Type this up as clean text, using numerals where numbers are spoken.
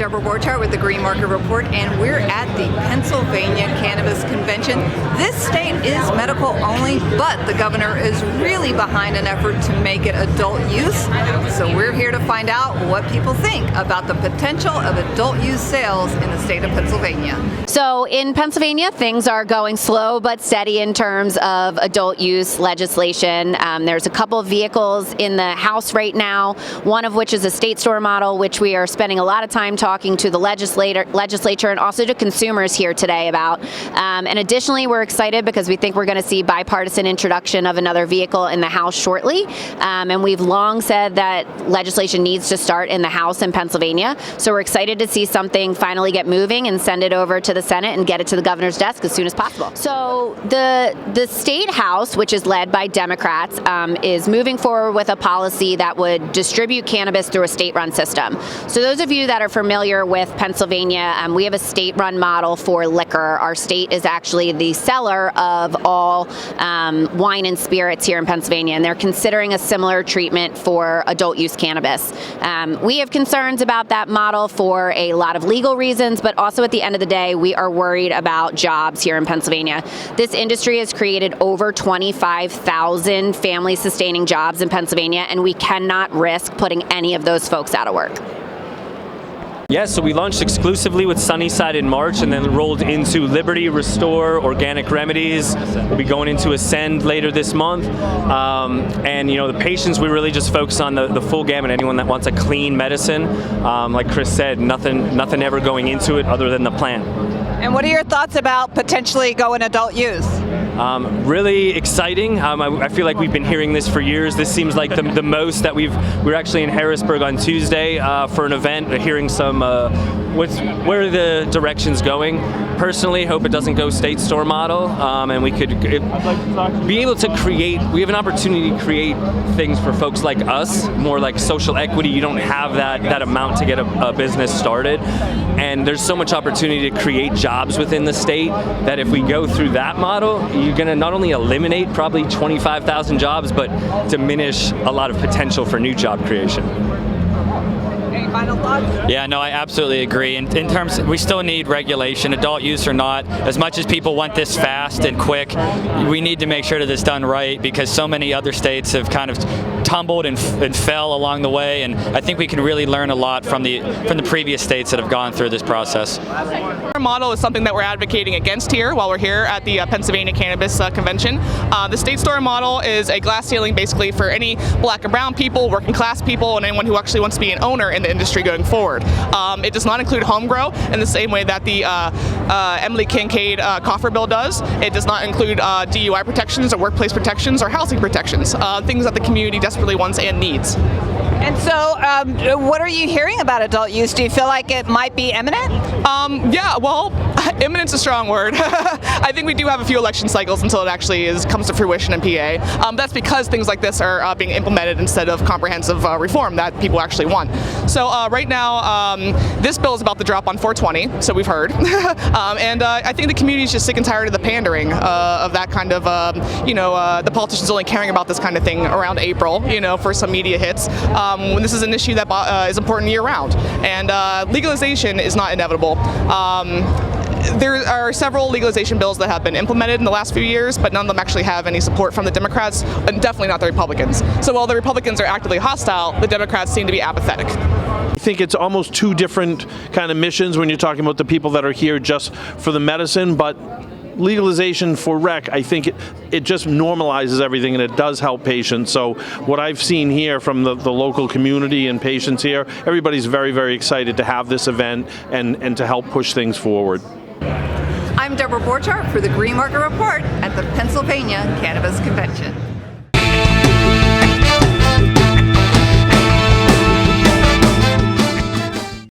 Deborah Borchardt with the Green Market Report, and we're at the Pennsylvania Cannabis Convention. This state is medical only, but the governor is really behind an effort to make it adult use. So we're here to find out what people think about the potential of adult use sales in the state of Pennsylvania. So in Pennsylvania, things are going slow but steady in terms of adult use legislation. There's a couple of vehicles in the House right now, one of which is a state store model, which we are spending a lot of time talking to the legislature and also to consumers here today about. And additionally, we're excited because we think we're going to see bipartisan introduction of another vehicle in the House shortly. And we've long said that legislation needs to start in the House in Pennsylvania. So we're excited to see something finally get moving and send it over to the Senate and get it to the governor's desk as soon as possible. So the state House, which is led by Democrats, is moving forward with a policy that would distribute cannabis through a state-run system. So those of you that are familiar with Pennsylvania, we have a state-run model for liquor. Our state is actually the seller of all wine and spirits here in Pennsylvania, and they're considering a similar treatment for adult use cannabis. We have concerns about that model for a lot of legal reasons, but also at the end of the day, we are worried about jobs here in Pennsylvania. This industry has created over 25,000 family-sustaining jobs in Pennsylvania, and we cannot risk putting any of those folks out of work. Yeah, so we launched exclusively with Sunnyside in March and then rolled into Liberty, Restore, Organic Remedies. We'll be going into Ascend later this month. And you know, the patients, we really just focus on the full gamut. Anyone that wants a clean medicine, like Chris said, nothing ever going into it other than the plant. And what are your thoughts about potentially going adult use? Really exciting. I feel like we've been hearing this for years. This seems like the most that we're actually in Harrisburg on Tuesday for an event, hearing some where the direction's going. Personally, hope it doesn't go state store model, and we could be able to create. We have an opportunity to create things for folks like us, more like social equity. You don't have that amount to get a business started, and there's so much opportunity to create jobs within the state that if we go through that model, you're going to not only eliminate probably 25,000 jobs, but diminish a lot of potential for new job creation. Any final thoughts? Yeah, no, I absolutely agree. In terms, we still need regulation, adult use or not. As much as people want this fast and quick, we need to make sure that it's done right because so many other states have kind of tumbled and fell along the way, and I think we can really learn a lot from the previous states that have gone through this process. Our model is something that we're advocating against here while we're here at the Pennsylvania Cannabis Convention. The state store model is a glass ceiling basically for any black and brown people, working class people, and anyone who actually wants to be an owner in the industry going forward. It does not include home grow in the same way that the Emily Kincaid coffer bill does. It does not include DUI protections or workplace protections or housing protections, things that the community desperately wants and needs. And so, what are you hearing about adult use? Do you feel like it might be imminent? Yeah, well, imminent's a strong word. I think we do have a few election cycles until it actually comes to fruition in PA. That's because things like this are being implemented instead of comprehensive reform that people actually want. So right now, this bill is about to drop on 4/20, so we've heard. And I think the community is just sick and tired of the pandering of that kind of, the politicians only caring about this kind of thing around April, for some media hits. When this is an issue that is important year-round. And legalization is not inevitable. There are several legalization bills that have been implemented in the last few years, but none of them actually have any support from the Democrats, and definitely not the Republicans. So while the Republicans are actively hostile, the Democrats seem to be apathetic. I think it's almost two different kind of missions when you're talking about the people that are here just for the medicine, but legalization for rec, I think it just normalizes everything and it does help patients. So what I've seen here from the local community and patients here, everybody's very, very excited to have this event and to help push things forward. I'm Deborah Borchardt for the Green Market Report at the Pennsylvania Cannabis Convention.